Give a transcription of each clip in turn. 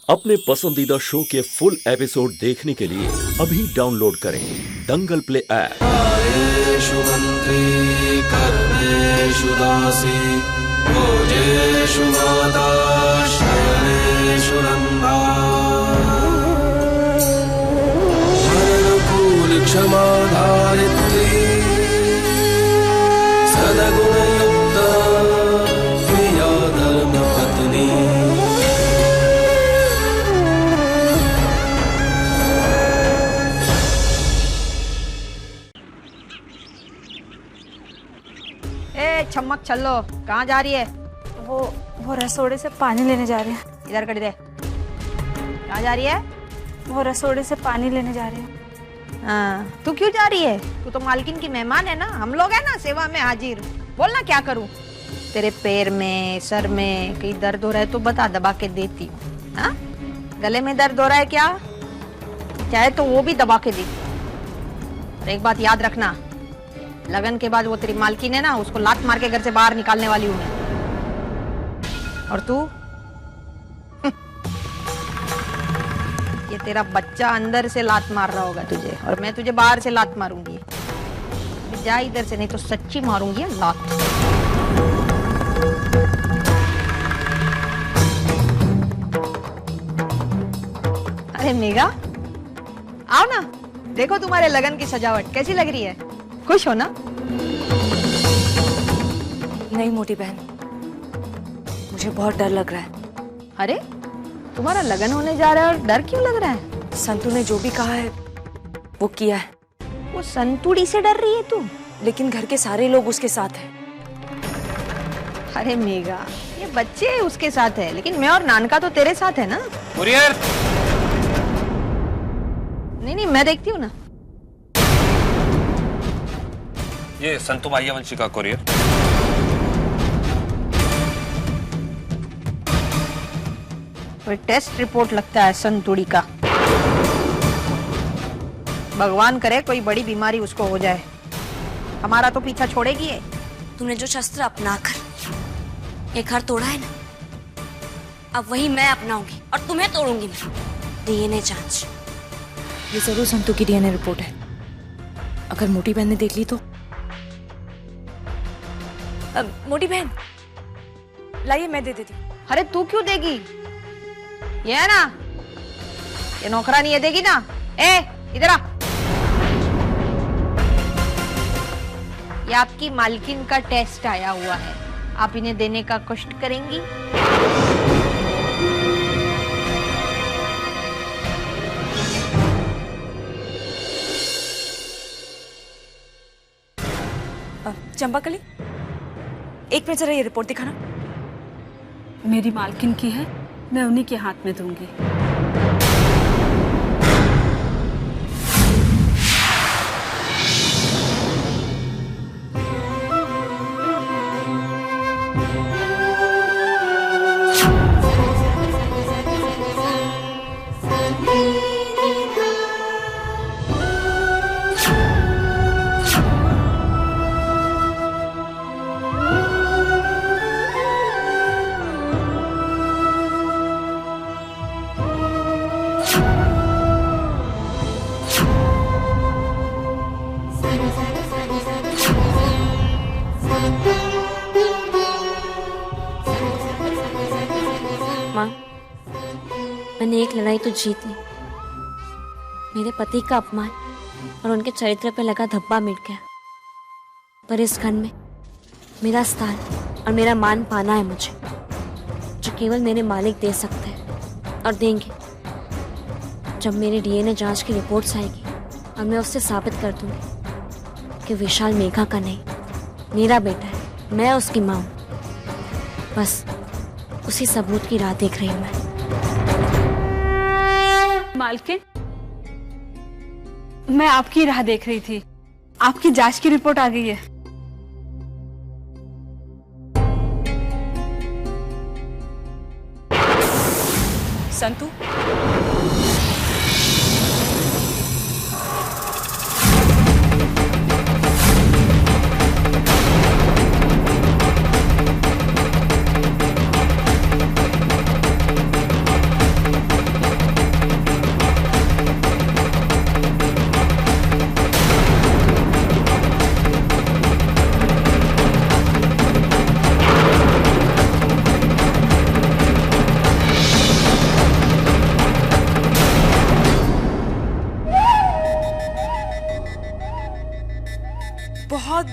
अपने पसंदीदा शो के फुल एपिसोड देखने के लिए अभी डाउनलोड करें दंगल प्ले ऐप। आयेषु मंत्री कर्मेषु दासी भोजेषु माता शयनेषु रंभा अनुकूल क्षमा धारित्री सदगुणयुक्ता प्रिया धर्म पत्नी। छमक चलो, कहाँ जा रही है? वो रसोड़े से पानी लेने जा रहे हैं। इधर कर दे। कहाँ जा रही है? वो रसोड़े से पानी लेने जा रहे हैं। हाँ, तू क्यों जा रही है? तू तो मालकिन की मेहमान है ना, हम लोग है ना सेवा में हाजिर। बोल ना क्या करूँ? तेरे पैर में, सर में कहीं दर्द हो रहा है तो बता, दबा के देती हूँ। हाँ, गले में दर्द हो रहा है क्या? चाहे तो वो भी दबा के देती हूँ। और एक बात याद रखना, लगन के बाद वो तेरी मालकिन है ना, उसको लात मार के घर से बाहर निकालने वाली हूँ मैं। और तू ये तेरा बच्चा अंदर से लात मार रहा होगा तुझे, और मैं तुझे बाहर से लात मारूंगी। जा इधर से, नहीं तो सच्ची मारूंगी लात। अरे मेघा, आओ ना, देखो तुम्हारे लगन की सजावट कैसी लग रही है। खुश हो ना? नहीं मोटी बहन, मुझे बहुत डर लग रहा है। अरे तुम्हारा लगन होने जा रहा है और डर क्यों लग रहा है? संतू ने जो भी कहा है वो किया है। वो संतुड़ी से डर रही है तू? लेकिन घर के सारे लोग उसके साथ हैं। अरे मेघा, ये बच्चे उसके साथ है, लेकिन मैं और नानका तो तेरे साथ है ना। कुरियर। नहीं, मैं देखती हूँ ना। ये संतु मायावंशी का कुरियर। कोई टेस्ट रिपोर्ट लगता है संतुड़ी का। भगवान करे कोई बड़ी बीमारी उसको हो जाए। हमारा तो पीछा छोड़ेगी है। तूने जो शस्त्र अपनाकर ये घर तोड़ा है ना, अब वही मैं अपनाऊंगी और तुम्हें तोड़ूंगी मैं। डीएनए जांच। ये जरूर संतू की डीएनए रिपोर्ट है। अगर मोटी बहन ने देख ली तो। मोटी बहन लाइए, मैं दे देती हूँ। अरे तू क्यों देगी? ये है ना, ये नौकरानी ये देगी ना। ए इधर आ। ये आपकी मालकिन का टेस्ट आया हुआ है, आप इन्हें देने का कष्ट करेंगी? चंपाकली, एक मिनट जरा ये रिपोर्ट दिखाना। मेरी मालकिन की है, मैं उन्हीं के हाथ में दूंगी। माँ, मैंने एक लड़ाई तो जीत ली। मेरे पति का अपमान और उनके चरित्र पर लगा धब्बा मिट गया। पर इस घर में मेरा स्थान और मेरा मान पाना है मुझे, जो केवल मेरे मालिक दे सकते हैं और देंगे। जब मेरी डीएनए जांच की रिपोर्ट्स आएगी और मैं उससे साबित कर दूंगी कि विशाल मेघा का नहीं, मेरा बेटा है, मैं उसकी माँ हूँ। बस उसी सबूत की राह देख रही हूँ मैं। मालकिन, मैं आपकी राह देख रही थी। आपकी जांच की रिपोर्ट आ गई है। संतू,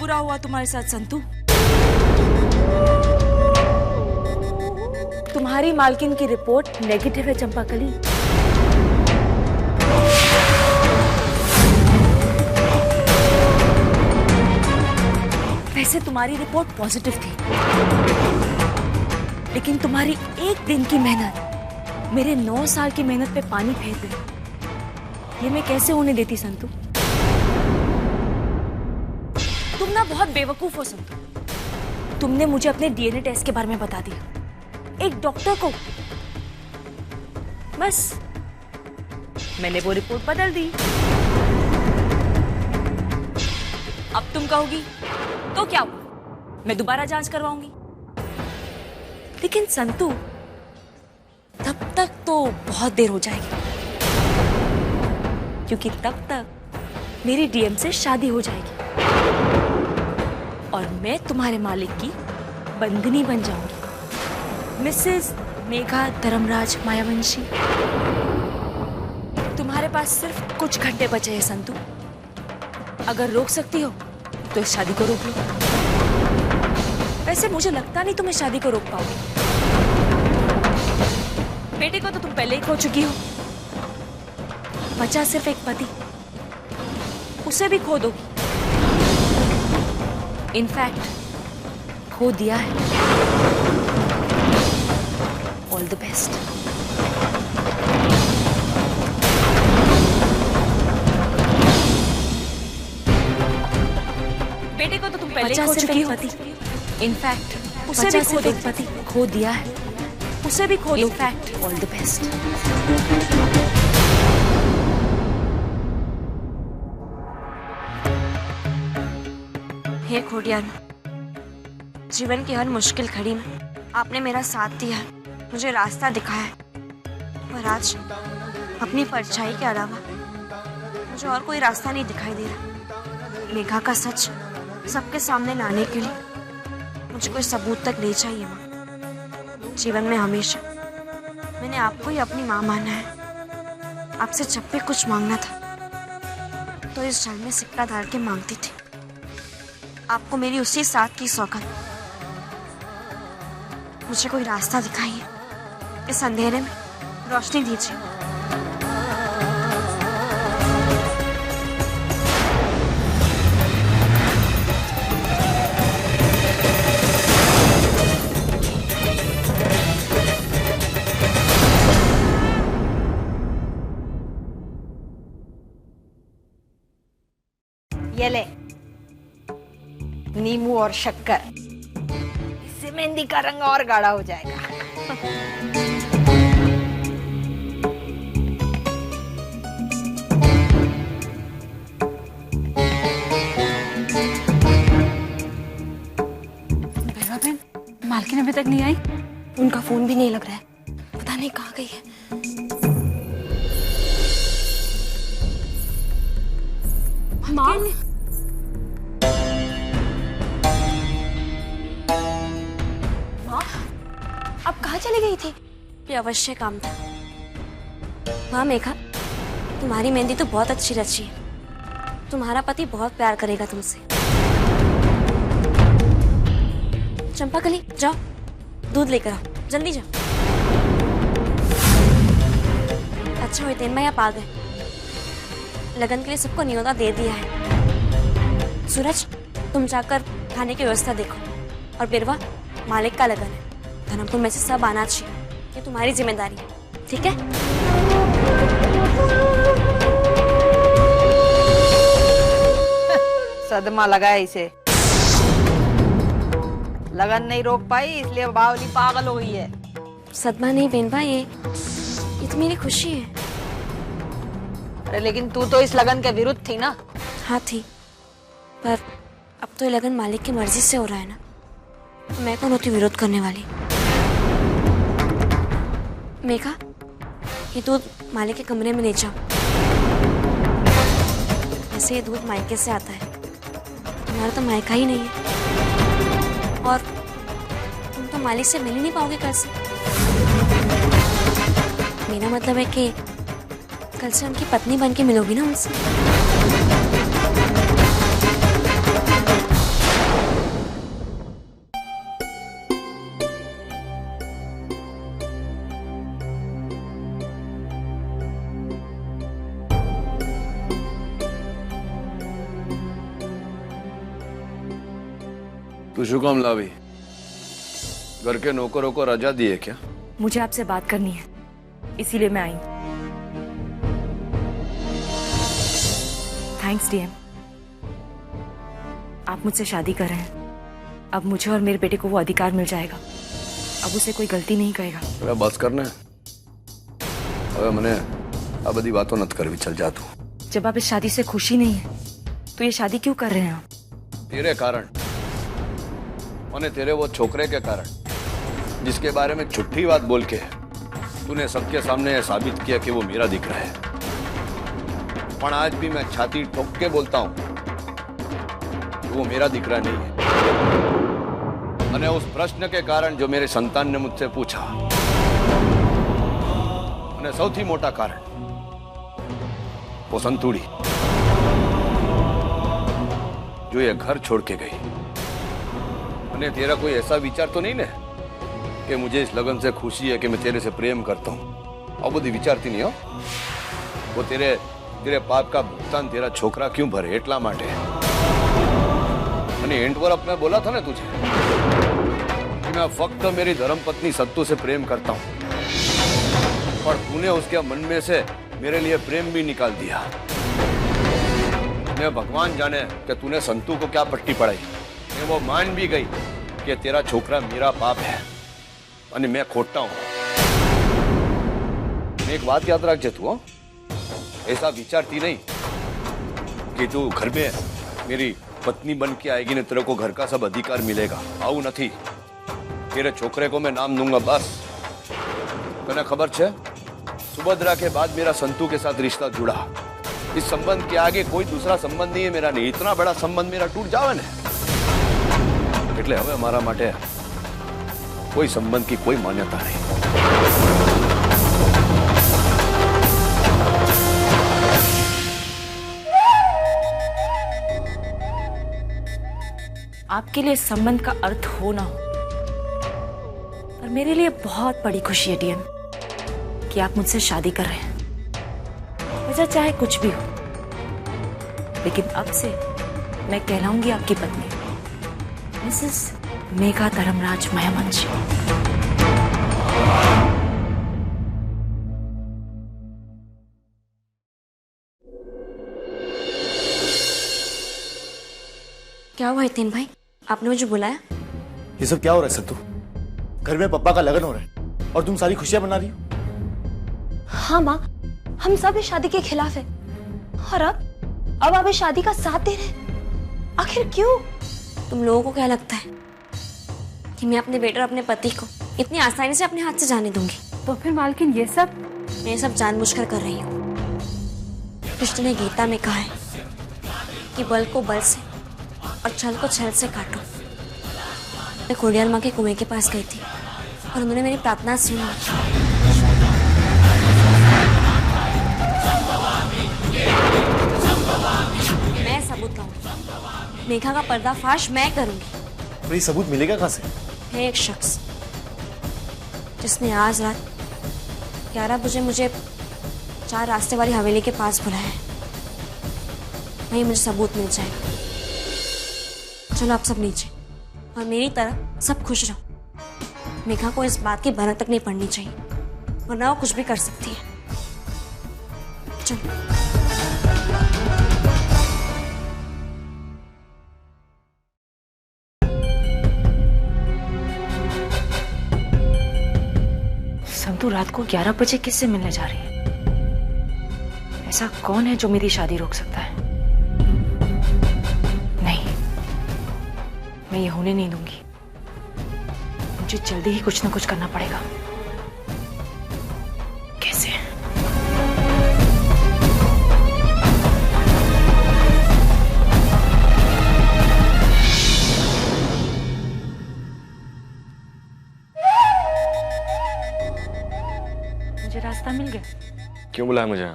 बुरा हुआ तुम्हारे साथ संतू? तुम्हारी मालकिन की रिपोर्ट नेगेटिव है चंपाकली। वैसे तुम्हारी रिपोर्ट पॉजिटिव थी, लेकिन तुम्हारी एक दिन की मेहनत मेरे 9 साल की मेहनत पे पानी फेर दे, ये मैं कैसे होने देती संतू? तुम ना बहुत बेवकूफ हो संतू। तुमने मुझे अपने डीएनए टेस्ट के बारे में बता दिया, एक डॉक्टर को। बस मैंने वो रिपोर्ट बदल दी। अब तुम कहोगी तो क्या हुआ, मैं दोबारा जांच करवाऊंगी। लेकिन संतू, तब तक तो बहुत देर हो जाएगी, क्योंकि तब तक मेरी डीएम से शादी हो जाएगी और मैं तुम्हारे मालिक की बंधनी बन जाऊंगी, मिसेस मेघा धर्मराज मायावंशी। तुम्हारे पास सिर्फ कुछ घंटे बचे हैं संतू। अगर रोक सकती हो तो इस शादी को रोक लो। वैसे मुझे लगता नहीं तुम इस शादी को रोक पाओगे। बेटे को तो तुम पहले ही खो चुकी हो, बचा सिर्फ एक पति, उसे भी खो दोगी। इनफैक्ट खो दिया है। All the best. बेटे को तो तुम पहले ही खो चुकी हो। इनफैक्ट उसे भी खो दोगी। पति खो दिया है, उसे भी खो दो। In fact all the best. हे खोडियार, जीवन की हर मुश्किल घड़ी में आपने मेरा साथ दिया है, मुझे रास्ता दिखाया है, और आज अपनी परछाई के अलावा मुझे और कोई रास्ता नहीं दिखाई दे रहा। मेघा का सच सबके सामने लाने के लिए मुझे कोई सबूत तक नहीं चाहिए माँ। जीवन में हमेशा मैंने आपको ही अपनी माँ माना है। आपसे जब भी कुछ मांगना था तो इस जल में सिक्का डाल के मांगती थी। आपको मेरी उसी साथ की सौगंध। मुझे कोई रास्ता दिखाइए, इस अंधेरे में रोशनी दीजिए। ये ले नींबू और शक्कर, इससे मेहंदी का रंग और गाढ़ा हो जाएगा। बेवा बहन, मालकिन अभी तक नहीं आई? उनका फोन भी नहीं लग रहा है, पता नहीं कहाँ गई है। माँ, अब कहाँ चली गई थी? ये अवश्य काम था। हाँ मेघा, तुम्हारी मेहंदी तो बहुत अच्छी रची है। तुम्हारा पति बहुत प्यार करेगा तुमसे। चंपाकली, जाओ दूध लेकर आओ, जल्दी जाओ। अच्छा हुई तेन मैं आप आ गए। लगन के लिए सबको न्योता दे दिया है। सूरज, तुम जाकर खाने की व्यवस्था देखो। और बिरवा, मालिक का लगन है, धर्मपुर में से सब आना चाहिए। ये तुम्हारी जिम्मेदारी है, ठीक है? सदमा लगा है इसे। लगन नहीं रोक पाई इसलिए बावली पागल हो गई है। सदमा नहीं बेनबा, ये तो मेरी खुशी है। अरे लेकिन तू तो इस लगन के विरुद्ध थी ना? हाँ थी, पर अब तो ये लगन मालिक की मर्जी से हो रहा है ना, तो मैं कौन होती विरोध करने वाली? मेघा, ये दूध मालिक के कमरे में ले जाओ। ऐसे ये दूध मायके से आता है, तुम्हारा तो मायका ही नहीं है, और तुम तो मालिक से मिल ही नहीं पाओगे कल से। मेरा मतलब है कि कल से उनकी पत्नी बन के मिलोगी ना उनसे। तू शू काम लावी? घर के नौकरों को रजा दी है क्या? मुझे आपसे बात करनी है, इसीलिए मैं आई। थैंक्स डीएम, आप मुझसे शादी कर रहे हैं। अब मुझे और मेरे बेटे को वो अधिकार मिल जाएगा। अब उसे कोई गलती नहीं करेगा। अरे बस करने। अबे मने आ बड़ी बातों नत करवी, चल जा तू। जब आप इस शादी से खुशी नहीं है तो ये शादी क्यों कर रहे हैं आप? तेरे कारण, और तेरे वो छोकरे के कारण, जिसके बारे में झूठी बात बोल के तूने सबके सामने साबित किया कि वो मेरा दिख रहा है। पर आज भी मैं छाती ठोक के बोलता हूं वो मेरा दिख रहा नहीं है। उस प्रश्न के कारण जो मेरे संतान ने मुझसे पूछा, सौथी मोटा कारण वो संतूड़ी जो ये घर छोड़ के गई। तेरा कोई ऐसा विचार तो नहीं ना कि मुझे इस लगन से खुशी है कि मैं तेरे से प्रेम करता हूं? और बुद्धि विचारती नहीं हो? वो तेरे पाप का भुगतान तेरा छोकरा क्यों भरे, एटला माटे। एंड पर अपने बोला था ना तुझे कि मैं फक्त मेरी धर्मपत्नी सत्तू से प्रेम करता हूं, पर तूने उसके मन में से मेरे लिए प्रेम भी निकाल दिया। मैं भगवान जाने कि तूने संतू को क्या पट्टी पढ़ाई। मैं वो मान भी गई कि तेरा छोकरा मेरा पाप है और मैं खोटा हूं। एक बात याद रख तू, ऐसा विचारती नहीं कि तू घर में मेरी पत्नी बन के आएगी ने तेरे को घर का सब अधिकार मिलेगा। आऊ नहीं, तेरे छोकरे को मैं नाम दूंगा बस। तने खबर छे, सुभद्रा के बाद मेरा संतू के साथ रिश्ता जुड़ा। इस संबंध के आगे कोई दूसरा संबंध नहीं है मेरा। नहीं, इतना बड़ा संबंध मेरा टूट जावे ने એટલે હવે हमारा माटे कोई संबंध की कोई मान्यता नहीं। आपके लिए संबंध का अर्थ हो ना हो, पर मेरे लिए बहुत बड़ी खुशी है डीएम कि आप मुझसे शादी कर रहे हैं। वजह चाहे कुछ भी हो, लेकिन अब से मैं कहलाऊंगी आपकी पत्नी, मिसेस मेघा धर्मराज महमंशी। क्या हुआ हितेन भाई, आपने मुझे बुलाया? ये सब क्या हो रहा है सत्तू? घर में पप्पा का लगन हो रहा है और तुम सारी खुशियां मना रही हो। हाँ माँ, हम सब इस शादी के खिलाफ है और अब आप इस शादी का साथ दे रहे हैं। आखिर क्यों? तुम लोगों को क्या लगता है कि मैं अपने बेटे और अपने पति को इतनी आसानी से अपने हाथ से जाने दूंगी? तो फिर मालकिन ये सब? मैं ये सब जानबूझकर कर रही हूँ। कृष्ण ने गीता में कहा है कि बल को बल से और छल को छल से काटो। मैं खोडियार माँ के कुएं के पास गई थी और उन्होंने मेरी प्रार्थना सुनी। मैं सबूत लाऊंगी, मेघा का पर्दाफाश मैं करूंगी। तो ये सबूत मिलेगा कहाँ से? है एक शख्स जिसने आज रात 11 बजे मुझे 4 रास्ते वाली हवेली के पास बुलाया है। वहीं मुझे सबूत मिल जाएगा। चलो आप सब नीचे, और मेरी तरह सब खुश रहो। मेघा को इस बात की भनक तक नहीं पड़नी चाहिए, वरना वो कुछ भी कर सकती है। चलो। संतू रात को 11 बजे किससे मिलने जा रही है? ऐसा कौन है जो मेरी शादी रोक सकता है? नहीं, मैं ये होने नहीं दूंगी। मुझे जल्दी ही कुछ ना कुछ करना पड़ेगा। कैसे? मुझे रास्ता मिल गया। क्यों बुलाया मुझे?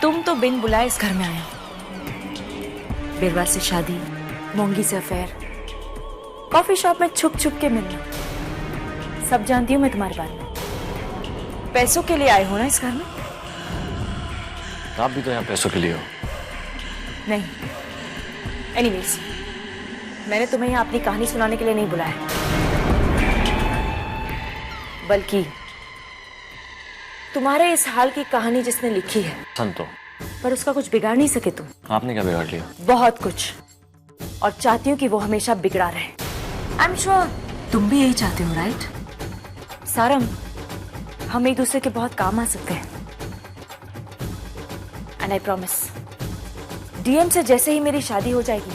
तुम तो बिन बुलाए इस घर में आए हो। बिरवा से शादी, मोंगी से अफेयर, कॉफी शॉप में छुप छुप के मिलना, सब जानती हूँ मैं तुम्हारे बारे में। पैसों के लिए आए हो ना इस घर में? आप भी तो यहाँ पैसों के लिए हो। नहीं। एनीवेज, मैंने तुम्हें यहाँ अपनी कहानी सुनाने के लिए नहीं बुलाया, बल्कि तुम्हारे इस हाल की कहानी जिसने लिखी है संतो, पर उसका कुछ बिगाड़ नहीं सके तुम। आपने क्या बिगाड़ लिया? बहुत कुछ, और चाहती हूँ कि वो हमेशा बिगड़ा रहे। आई एम श्योर तुम भी यही चाहते हो, राइट? सारंग, हम एक दूसरे के बहुत काम आ सकते हैं। एंड आई प्रॉमिस, डीएम से जैसे ही मेरी शादी हो जाएगी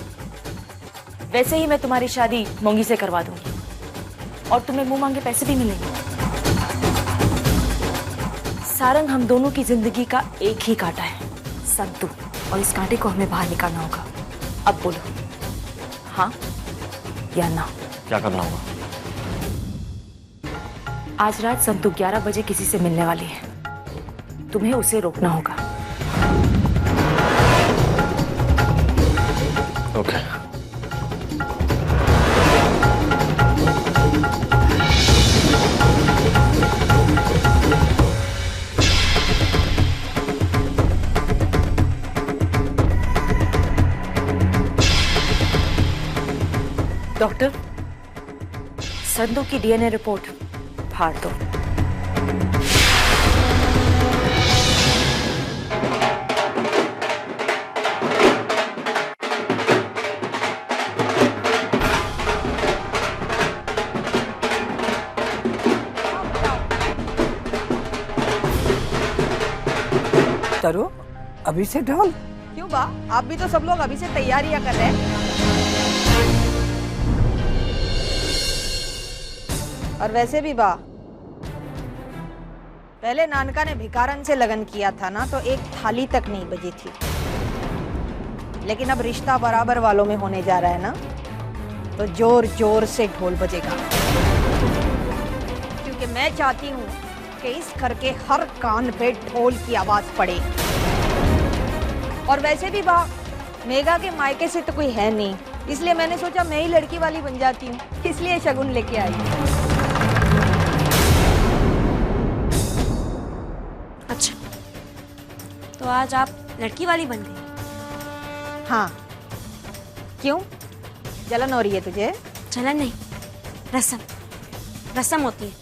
वैसे ही मैं तुम्हारी शादी मोंगी से करवा दूंगी, और तुम्हें मुंह मांगे पैसे भी मिलेंगे। सारंग, हम दोनों की जिंदगी का एक ही कांटा है, संतू, और इस कांटे को हमें बाहर निकालना होगा। अब बोलो, हाँ या ना? क्या करना होगा? आज रात संतू 11 बजे किसी से मिलने वाली है, तुम्हें उसे रोकना होगा। ओके। डॉक्टर, संतू की डीएनए रिपोर्ट फाड़ दो। तरो, अभी से डाल। क्यों बा, आप भी तो सब लोग अभी से तैयारियां कर रहे हैं। और वैसे भी बा, पहले नानका ने भिकारन से लगन किया था ना, तो एक थाली तक नहीं बजी थी। लेकिन अब रिश्ता बराबर वालों में होने जा रहा है ना, तो जोर जोर से ढोल बजेगा। क्योंकि मैं चाहती हूँ कि इस घर के हर कान पे ढोल की आवाज पड़े। और वैसे भी बा, मेघा के मायके से तो कोई है नहीं, इसलिए मैंने सोचा मैं ही लड़की वाली बन जाती हूँ, इसलिए शगुन लेके आई। अच्छा, तो आज आप लड़की वाली बन गई? हाँ, क्यों? जलन हो रही है तुझे? जलन नहीं, रस्म। रस्म होती है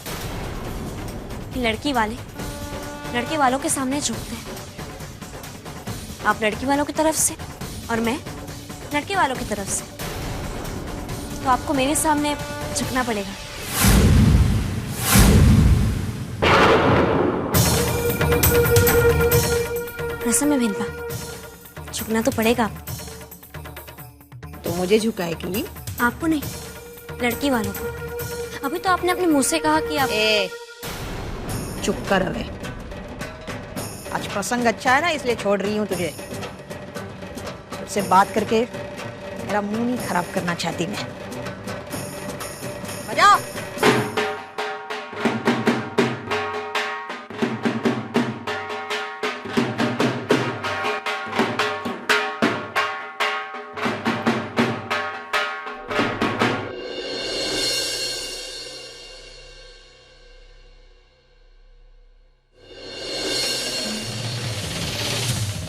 कि लड़की वाले लड़के वालों के सामने झुकते हैं। आप लड़की वालों की तरफ से और मैं लड़के वालों की तरफ से, तो आपको मेरे सामने झुकना पड़ेगा। रस्म में बिनपा झुकना तो पड़ेगा आपको। तो मुझे झुकाएगी? आपको नहीं, लड़की वालों को। अभी तो आपने अपने मुंह से कहा कि आप चुप कर रहे। आज प्रसंग अच्छा है ना, इसलिए छोड़ रही हूँ तुझे। तुझसे बात करके मेरा मुंह नहीं खराब करना चाहती मैं। बजा।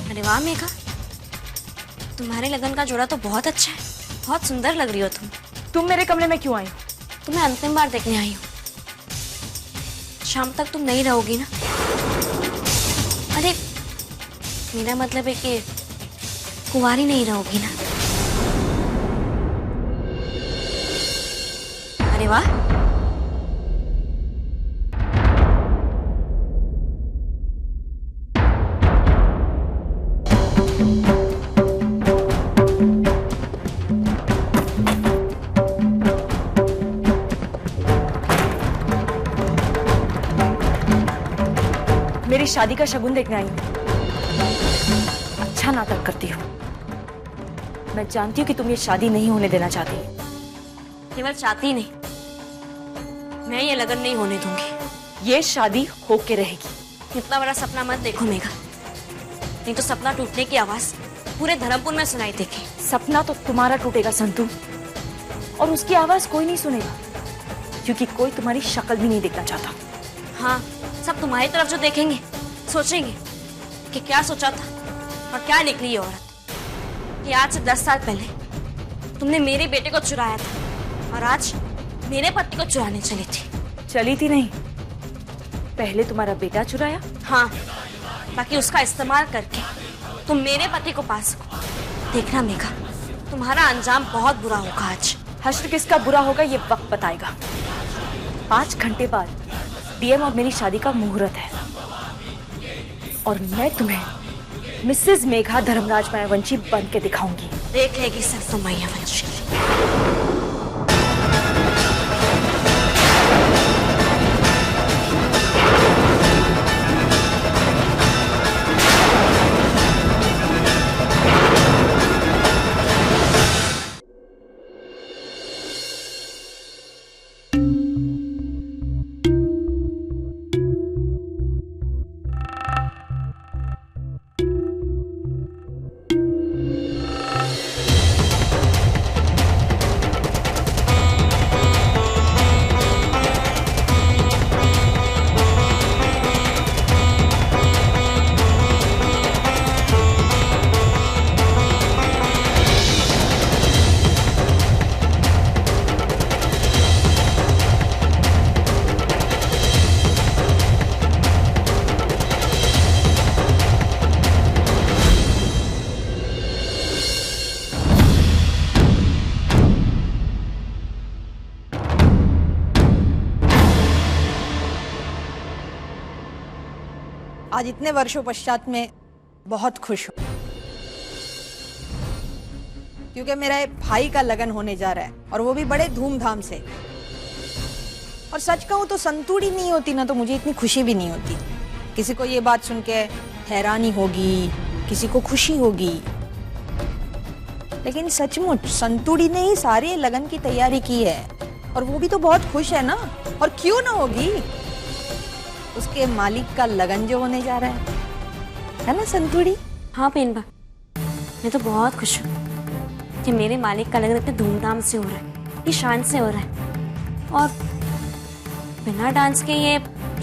अरे वाह मेघा, तुम्हारे लगन का जोड़ा तो बहुत अच्छा है, बहुत सुंदर लग रही हो तुम। तुम मेरे कमरे में क्यों आई हो? तुम्हें अंतिम बार देखने आई हूँ। शाम तक तुम नहीं रहोगी ना? अरे मेरा मतलब है कि कुंवारी नहीं रहोगी ना? अरे वाह, मेरी शादी का शगुन देखने आई हूँ। अच्छा नाटक करती हो। मैं जानती हूँ कि तुम ये शादी नहीं होने देना चाहती। केवल चाहती नहीं, मैं ये लगन नहीं होने दूंगी। ये शादी होके रहेगी। इतना बड़ा सपना मत देखो मेघा, नहीं तो सपना टूटने की आवाज पूरे धर्मपुर में सुनाई देगी। सपना तो तुम्हारा टूटेगा संतू, और उसकी आवाज कोई नहीं सुनेगा, क्योंकि कोई तुम्हारी शक्ल भी नहीं देखना चाहता। हाँ, सब तुम्हारी तरफ जो देखेंगे सोचेंगे कि क्या सोचा था और क्या निकली ये औरत कि आज से 10 साल पहले तुमने मेरे बेटे को चुराया था और आज मेरे पति को चुराने चली थी। चली थी नहीं, पहले तुम्हारा बेटा चुराया। हाँ, ताकि उसका इस्तेमाल करके तुम मेरे पति को पा सको। देखना मेघा, तुम्हारा अंजाम बहुत बुरा होगा आज। हश्र किसका बुरा होगा ये वक्त बताएगा। 5 घंटे बाद डीएम और मेरी शादी का मुहूर्त है और मैं तुम्हें मिसेस मेघा धर्मराज मायावंशी बन के दिखाऊंगी। देख लेगी संतु मायावंशी। आज इतने वर्षों पश्चात में बहुत खुश हूँ क्योंकि मेरा भाई का लगन होने जा रहा है और वो भी बड़े धूमधाम से। और सच कहूँ तो संतूड़ी नहीं होती ना तो मुझे इतनी खुशी भी नहीं होती। किसी को ये बात सुन के हैरानी होगी, किसी को खुशी होगी, लेकिन सचमुच संतूड़ी ने ही सारे लगन की तैयारी की है और वो भी तो बहुत खुश है ना। और क्यों ना होगी, उसके मालिक का लगन जो होने जा रहा है ना संतूड़ी। हाँ पेनबा, मैं तो बहुत खुश हूँ कि मेरे मालिक का लगन इतने धूमधाम से हो रहा है, ये शान से हो रहा है और बिना डांस के ये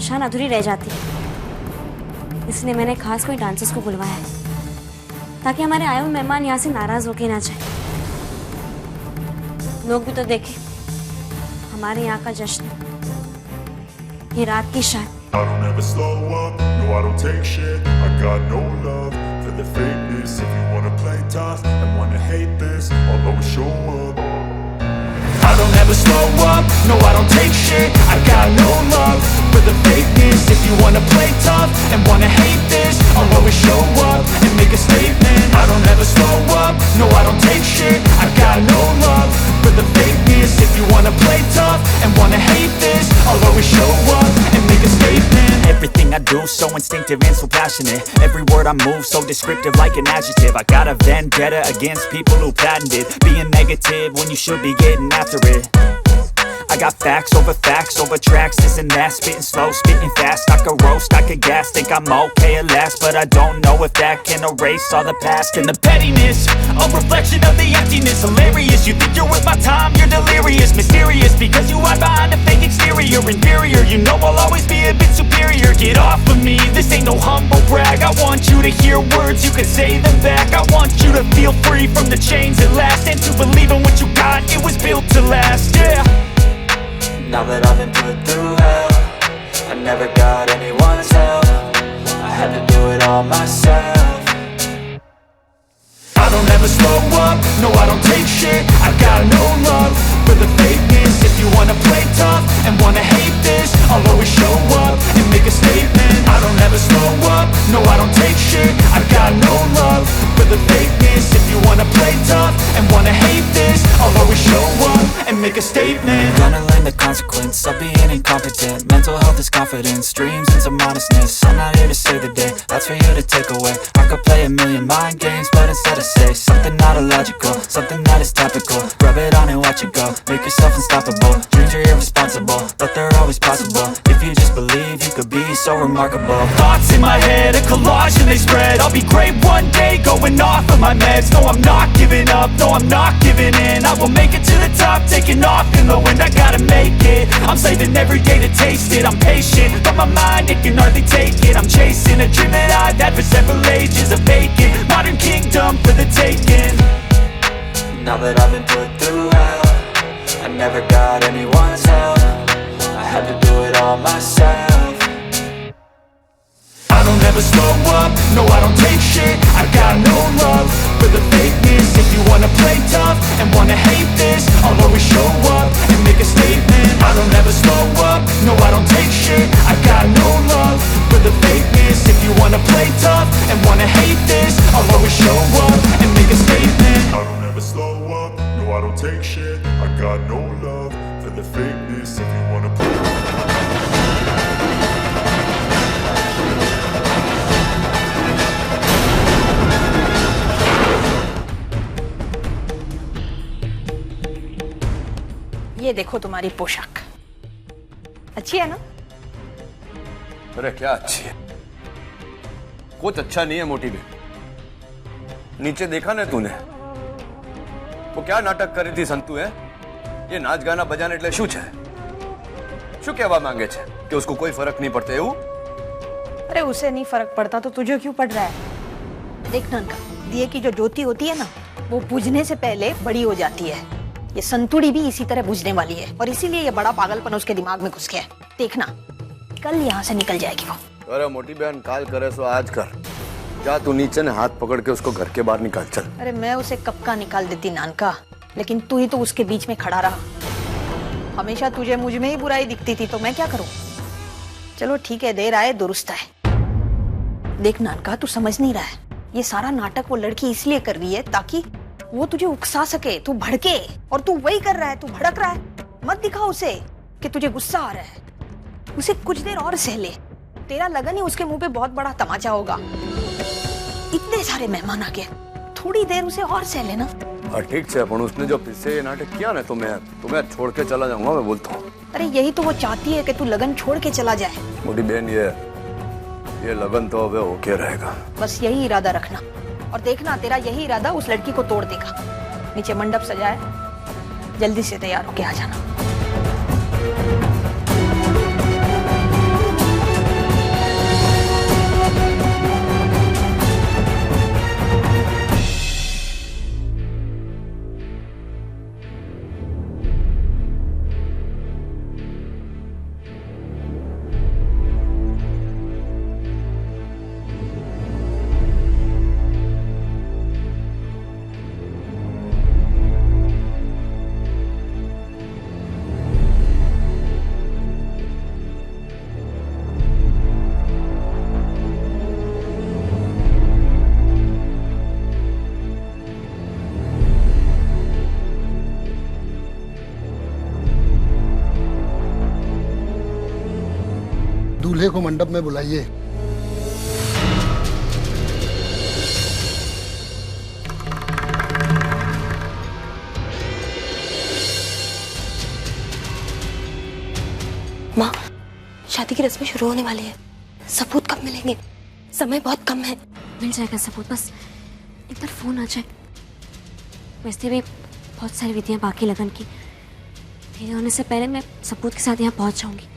शान अधूरी रह जाती है। इसलिए मैंने खास कोई डांसर्स को बुलवाया है ताकि हमारे आए हुए मेहमान यहाँ से नाराज होके ना जाए। लोग भी तो देखें हमारे यहाँ का जश्न, ये रात की शान। I don't ever slow up, no I don't take shit. I got no love for the fakeness. If you wanna play tough and wanna hate this, I'll always show up. I don't ever slow up, no I don't take shit. I got no love for the fakeness. If you wanna play tough and wanna hate this, I'll always show up and make a statement. I don't ever slow up, no I don't take shit. I got no love for the fakeness. If you wanna play tough and wanna hate this, I'll always show up and make a statement. Everything I do so instinctive and so passionate. Every word I move so descriptive like an adjective. I got a vendetta against people who patented being negative when you should be getting after it. I got facts over tracks, this and that. Spitting slow, spitting fast. I could roast, I could gas. Think I'm okay at last, but I don't know if that can erase all the past. And the pettiness, a reflection of the emptiness. Hilarious, you think you're worth my time, you're delirious. Mysterious, because you hide behind a fake exterior. Inferior, you know I'll always be a bit superior. Get off of me, this ain't no humble brag. I want you to hear words, you can say them back. I want you to feel free from the chains at last, and to believe in what you got, it was built to last, yeah. Now that I've been put through hell, I never got anyone's help. I had to do it all myself. I don't ever slow up, no I don't take shit. I got no love for the fakeness. If you wanna play tough and wanna hate this, I'll always show up and make a statement. I don't ever slow up, no I don't take shit. I got no love for the fakeness. If you wanna play tough and wanna hate this, I'll always show up and make a statement. Gonna learn the consequence of being incompetent. Mental health is confidence, dreams and some honestness. I'm not here to save the day, that's for you to take away. I could play a million mind games, but instead I say something not illogical, something that is topical. Rub it on and watch it go, make yourself unstoppable. Dreams are irresponsible, but they're always possible. If you just believe, you could be so remarkable. Thoughts in my head, a collage and they spread. I'll be great one day, going off of my meds. No, I'm not giving up, no, I'm not giving in. I will make it to the top, taking off in the wind. I gotta make it, I'm saving every day to taste it. I'm patient, but my mind, it can hardly take it. I'm chasing a dream that I've had for several ages. A vacant, modern now that I've been put through hell. I never got anyone's help, I had to do it all myself. I don't ever slow up, no I don't take shit. I got no love for the fakeness. If you wanna play tough and wanna hate this, I'll always show up and make a statement. I don't ever slow up, no I don't take shit. I got no love for the fakeness. If you wanna play tough and wanna hate this, I'll always show up and make a statement. I don't ever slow up, no I don't take shit. I got no love for the fakeness. If you wanna play ये देखो तुम्हारी पोशाक अच्छी है ना? अरे क्या अच्छी है, कुछ अच्छा नहीं है मोटी बहन। नीचे देखा ना तूने, वो क्या नाटक करी थी संतु है? ये नाच गाना बजाने એટલે શું છે? શું કહેવા માંગે છે कि उसको कोई फर्क नहीं पड़ता એવું? अरे उसे नहीं फर्क पड़ता तो तुझे क्यों पड़ रहा है? देख ननका, दिए की जो ज्योति होती है ना, वो बुझने से पहले बड़ी हो जाती है। ये संतुड़ी भी इसी तरह बुझने वाली है और इसीलिए ये बड़ा पागलपन उसके दिमाग में घुस गया है। देखना कल यहाँ से निकल जाएगी वो। अरे मोटी बहन, काल करे सो आज कर। जा तू नीचे ने हाथ पकड़ के उसको घर के बाहर निकाल चल। अरे मैं उसे कब का निकाल देती नानका, लेकिन तू ही तो उसके बीच में खड़ा रहा। हमेशा तुझे मुझ में ही बुराई दिखती थी तो मैं क्या करूं? चलो ठीक है, देर आए दुरुस्त है। देख नानका, तू समझ नहीं रहा है, ये सारा नाटक वो लड़की इसलिए कर रही है ताकि वो तुझे उकसा सके, तू भड़के, और तू वही कर रहा है, तू भड़क रहा है। मत दिखा उसे कि तुझे गुस्सा आ रहा है, उसे कुछ देर और सह ले। तेरा लगन ही उसके मुंह पे बहुत बड़ा तमाचा होगा। इतने सारे मेहमान आ गए, थोड़ी देर उसे और सह लेना। ठीक है, पर उसने जो फिर से ये नाटक किया ना तो मैं तुम्हें छोड़ के चला जाऊंगा, मैं बोलता हूँ। अरे यही तो वो चाहती है कि तू लगन छोड़ के चला जाए। मोटी बहन, ये लगन तो अब होके रहेगा। बस यही इरादा रखना और देखना तेरा यही इरादा उस लड़की को तोड़ देगा। नीचे मंडप सजाए, जल्दी से तैयार होके आ जाना। दूल्हे को मंडप में बुलाइए। माँ, शादी की रस्में शुरू होने वाली है, सबूत कब मिलेंगे? समय बहुत कम है। मिल जाएगा सबूत, बस एक बार फोन आ जाए। वैसे भी बहुत सारी विधियां बाकी लगन की, मेरे होने से पहले मैं सबूत के साथ यहाँ पहुंच जाऊंगी।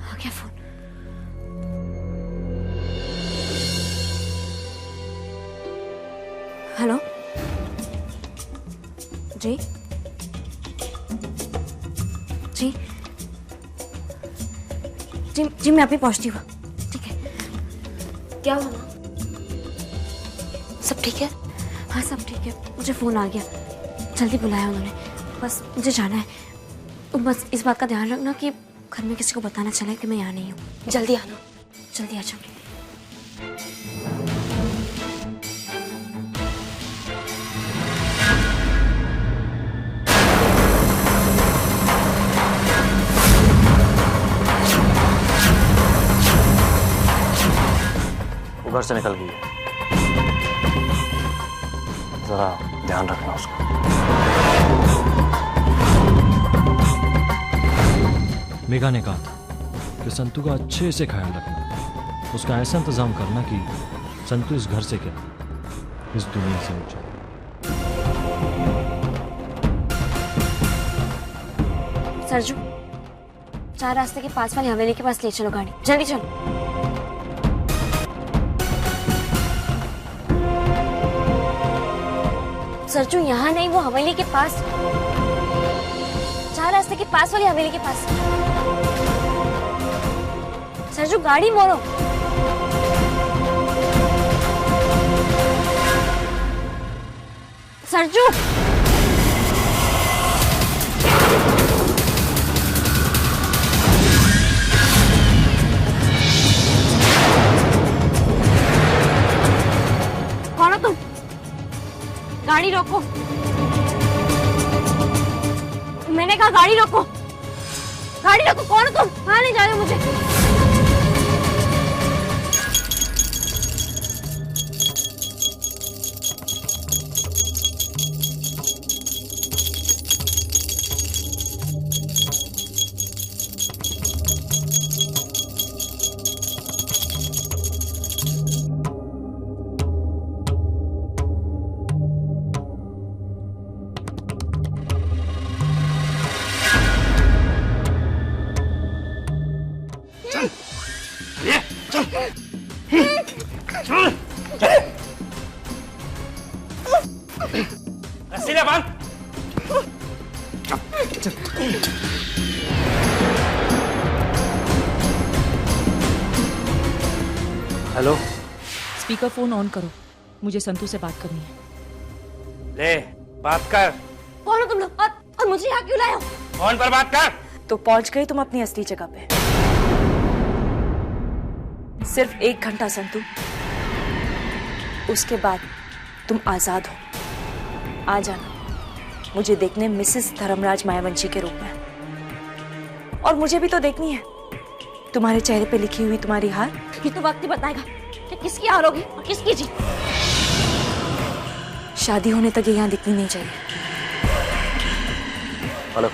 आ गया फोन। हेलो जी जी जी जी, मैं अभी पहुंचती हूँ। ठीक है, क्या हुआ? सब ठीक है? हाँ सब ठीक है, मुझे फ़ोन आ गया, जल्दी बुलाया उन्होंने। बस मुझे जाना है, बस इस बात का ध्यान रखना कि घर में किसी को बताना चले कि मैं यहाँ नहीं हूँ। जल्दी आना, जल्दी आ जाऊँगी। वो घर से निकल गई है, जरा ध्यान रखना उसका। मेघा ने कहा था कि संतु का अच्छे से ख्याल रखना, उसका ऐसा इंतजाम करना कि संतु इस घर से क्या इस दुनिया से उठ जाए। सरजू, 4 रास्ते के पास वाली हवेली के पास ले चलो गाड़ी, जल्दी चलो। सरजू यहाँ नहीं, वो हवेली के पास, 4 रास्ते के पास वाली हवेली के पास। सरजू गाड़ी मोड़ो। सरजू कौन हो तुम? गाड़ी रोको। मैंने कहा गाड़ी रोको, गाड़ी रोको। कौन हो तुम? कहाँ ले जा रहे हो मुझे? हेलो, स्पीकर फोन ऑन करो, मुझे संतू से बात करनी है। ले बात कर। कौन हो तुम लोग और मुझे यहाँ क्यों लाए हो? फोन पर बात कर। तो पहुंच गई तुम अपनी असली जगह पे। सिर्फ 1 घंटा संतू, उसके बाद तुम आजाद हो। आ जाना मुझे देखने मिसेस धर्मराज मायावंशी के रूप में। और मुझे भी तो देखनी है तुम्हारे चेहरे पे लिखी हुई तुम्हारी हार। ये तो वक्त ही बताएगा कि किसकी हार होगी और किसकी जीत। शादी होने तक ये यहाँ दिखनी नहीं चाहिए। हेलो,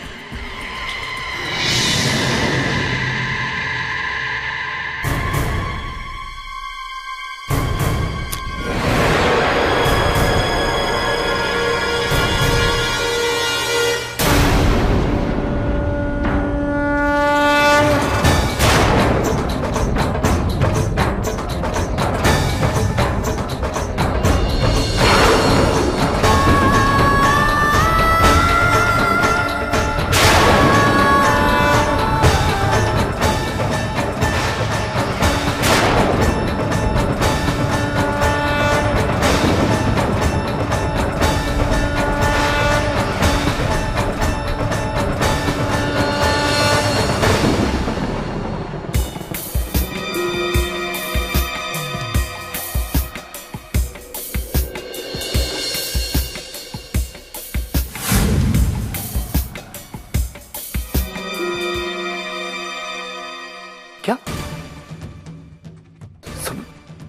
क्या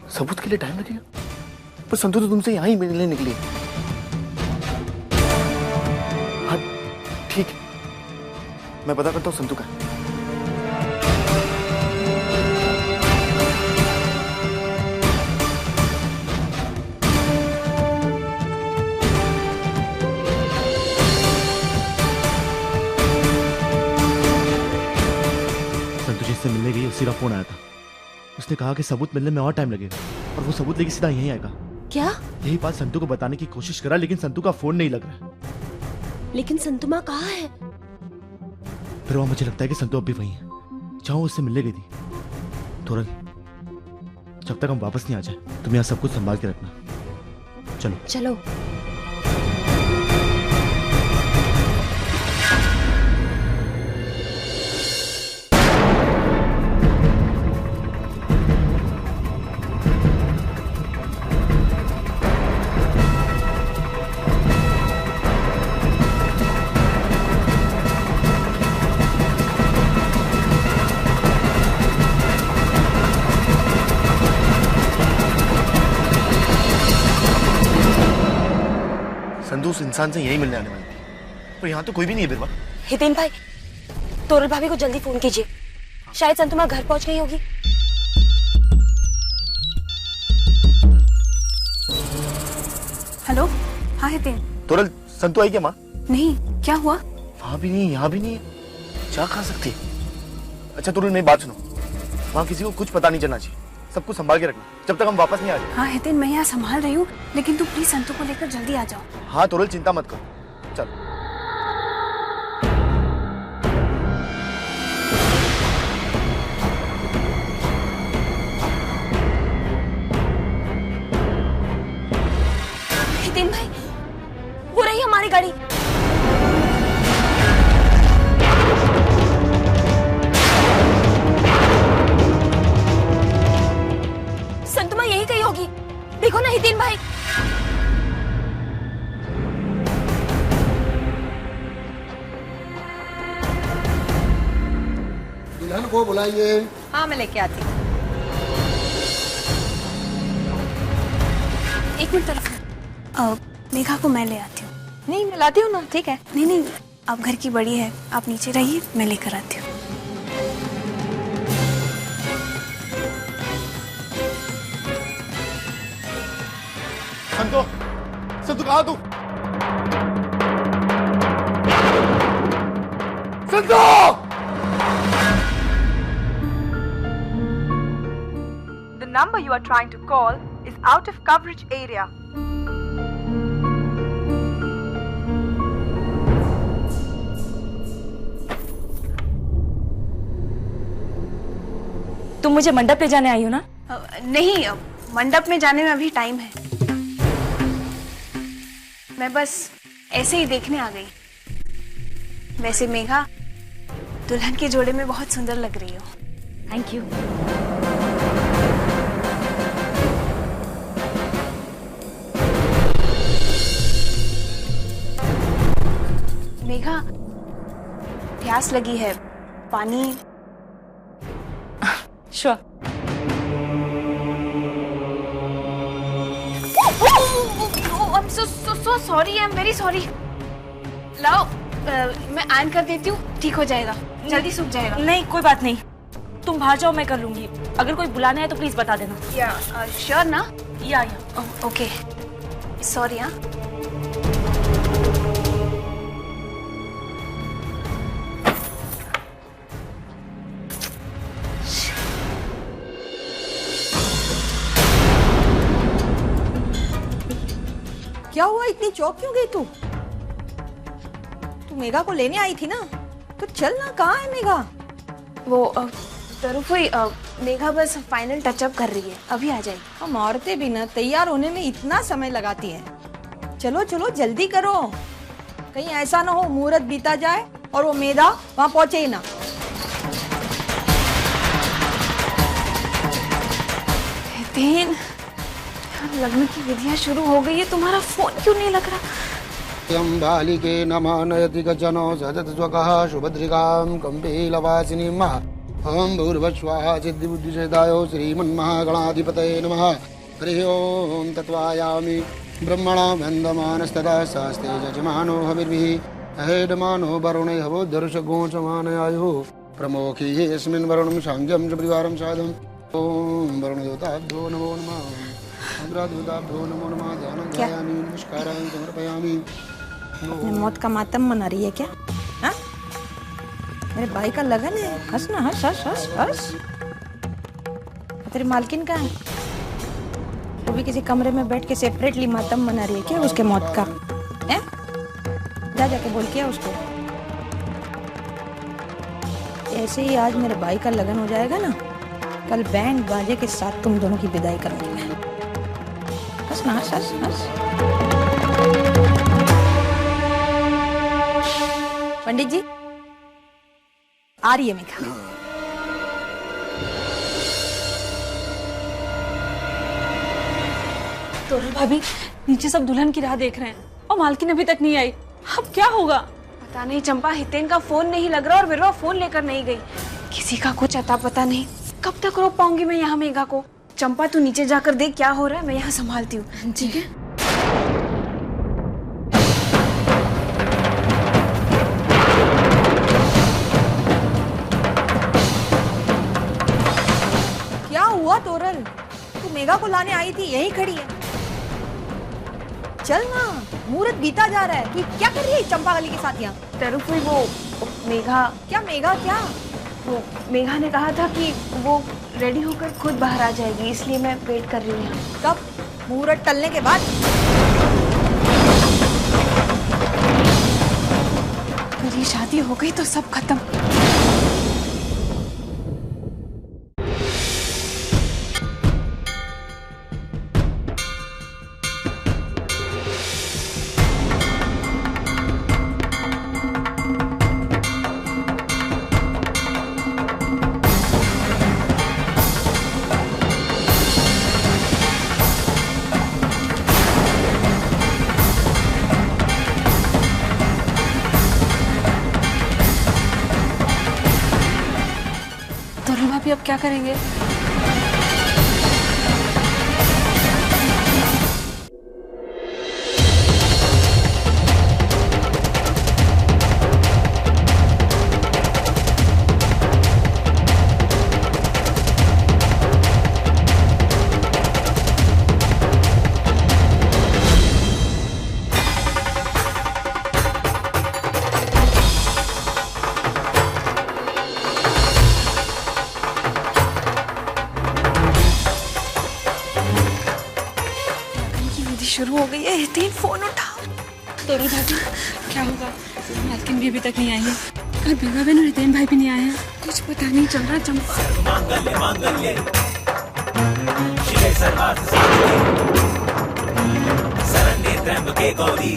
सबूत के लिए टाइम लगेगा? पर संतू तो तुमसे यहाँ ही मिलने निकली। हाँ ठीक है, मैं पता करता हूँ संतू का। संतू जिससे मिलने गई उसी का फोन आया था। उसने कहा कि सबूत मिलने में और टाइम लगेगा और वो सबूत लेके सीधा यहीं आएगा। क्या? यही बात संतू को बताने की कोशिश करा, लेकिन संतू का फोन नहीं लग रहा। लेकिन संतू माँ कहाँ है? फिर वहां मुझे लगता है कि संतू अब भी वहीं है जहां उससे मिलने गई थी। तोरल, जब तक हम वापस नहीं आ जाए तुम यहाँ सब कुछ संभाल के रखना। चलो चलो। संतू उस इंसान से यही मिलने आने वाली थी, पर यहाँ तो कोई भी नहीं है। बिरवा, हितेन भाई, तोरल भाभी को जल्दी फोन कीजिए, शायद संतू माँ घर पहुंच गई होगी। हेलो, हाँ हितेन। तोरल, संतू आई क्या माँ? नहीं, क्या हुआ? वहां भी नहीं, यहाँ भी नहीं है। क्या खा सकती है? अच्छा तोरल, मेरी बात सुनो, वहां किसी को कुछ पता नहीं चलना चाहिए। सब कुछ संभाल के रखना जब तक हम वापस नहीं आ जाए। हाँ हितेन, मैं यहाँ संभाल रही हूँ, लेकिन तू प्लीज संतू को लेकर जल्दी आ जाओ। हाँ तोरल, चिंता मत कर, चल। हितेन भाई, वो रही हमारी गाड़ी। संतुमा यही कहीं होगी, देखो ना हितेन भाई। दुल्हन को बुलाइए। हाँ मैं लेके आती हूँ। एक मिनट तरफ, मेघा को मैं ले आती हूँ। नहीं मैं लाती हूँ ना, ठीक है। नहीं नहीं, आप घर की बड़ी है, आप नीचे रहिए, मैं लेकर आती हूँ। संतो, संतो कहाँ तू? संतो! The number you are trying to call is out of coverage area. तुम मुझे मंडप ले जाने आई हो ना? नहीं, मंडप में जाने में अभी टाइम है। मैं बस ऐसे ही देखने आ गई। वैसे मेघा, दुल्हन के जोड़े में बहुत सुंदर लग रही हो। Thank you. मेघा, प्यास लगी है, पानी? Sure. I'm so sorry, I'm very sorry. लाओ, मैं आयरन कर देती हूँ, ठीक हो जाएगा, जल्दी सूख जाएगा। नहीं कोई बात नहीं, तुम बाहर जाओ, मैं कर लूंगी। अगर कोई बुलाना है तो प्लीज बता देना। या श्योर ना? या ओके, सॉरी। हाँ क्या हुआ, इतनी चौक क्यों गई तू? तू मेघा को लेने आई थी ना, तो चल ना, कहाँ है मेघा? वो तरुफई, मेघा बस फाइनल टचअप कर रही है, अभी आ जाएगी। हम औरतें भी ना तैयार होने में इतना समय लगाती हैं। चलो चलो जल्दी करो, कहीं ऐसा ना हो मुहूर्त बीता जाए और वो मेघा वहां पहुंचे ही ना। हितेन, लग्न की विधियां शुरू हो गई है, तुम्हारा फोन क्यों नहीं लग रहा? यं बालिके नमः नयति गजनो सदत स्वकः सुभद्रिकां कम्पीलवासिनीं ओम भूर्भुवस्वाहा सिद्धिबुद्धिसेदायो श्रीमन्महागणाधिपतये नमः। हरिः ओम तत्त्वायामि ब्रह्मणा वन्दमानस्तदा शास्ते यजमानो हविर्भिः अहेडमानो वरुणे हवोद्धर्षगोचमानयायुः प्रमोखी यस्मिन् वरुणं सांख्यं च परिवारं साधम्। ओम वरुणदेवताभ्यो नमो नमः। अग्रादेवताभ्यो नमो नमः। ध्यानं ध्यायामि, नमस्कारान् समर्पयामि। अपने मौत का मातम मना रही है क्या? हाँ? मेरे भाई का लगन है, हंस ना, हंस हंस हंस हंस। तेरी मालकिन का है, वो भी किसी कमरे में बैठ के सेपरेटली मातम मना रही है क्या उसके मौत का? हैं? जा जाके बोल के उसको। ऐसे ही आज मेरे भाई का लगन हो जाएगा ना, कल बैंड बाजे के साथ तुम दोनों की विदाई करूंगी मैं। हंस ना, हंस हंस हंस। पंडित जी, आ रही है मेघा। तोरल भाभी, नीचे सब दुल्हन की राह देख रहे हैं और मालकिन अभी तक नहीं आई। अब क्या होगा? पता नहीं चंपा, हितेन का फोन नहीं लग रहा और विरवा फोन लेकर नहीं गई। किसी का कुछ अता पता नहीं। कब तक रोक पाऊंगी मैं यहाँ मेघा को? चंपा तू नीचे जाकर देख क्या हो रहा है, मैं यहाँ संभालती हूँ। ठीक है? क्या हुआ तोरल? तू मेघा को लाने आई थी, यहीं खड़ी है। चल ना, मुहूर्त बीता जा रहा है। तू क्या कर रही है चंपा गली के साथ यहाँ? तरुफई, वो मेघा। क्या मेघा क्या? वो मेघा ने कहा था कि वो रेडी होकर खुद बाहर आ जाएगी, इसलिए मैं वेट कर रही हूँ। कब? मुहूर्त टलने के बाद? अगर ये शादी हो गई तो सब खत्म। अब क्या करेंगे? शुरू हो गई है। हितेन फोन उठाओ। तोरू दादी, क्या होगा? मालकिन भी अभी तक नहीं आई है और बेगा बहन और हितेन भाई भी नहीं आए हैं। कुछ पता नहीं चल रहा। चंपा मांगल्य मांगल्य शिवे सर्वार्थ साधिके शरण्ये त्र्यंबके गौरी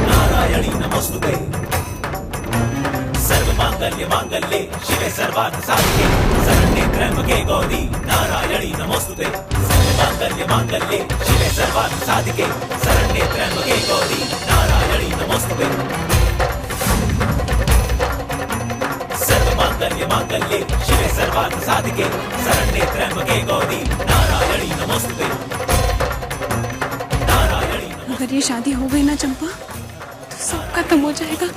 नारायणी नमोस्तुते। सर्व मांगल्य मांगल्ये शिवे सर्वार्थ साधिके शरण्ये त्र्यंबके गौरी नारायणी नमोस्तुते। मांगल्य मांगल्ये शिवे सर्वार्थ साधिके शरण्ये त्र्यंबके गौरी नारायणी नमोस्तुते। सर्व मांगल्य मांगल्ये शिवे सर्वार्थ साधिके शरण्ये त्र्यंबके गौरी नारायणी नमोस्तुते। नारायणी। अगर ये शादी हो गई ना चंपा तो सब खत्म हो जाएगा।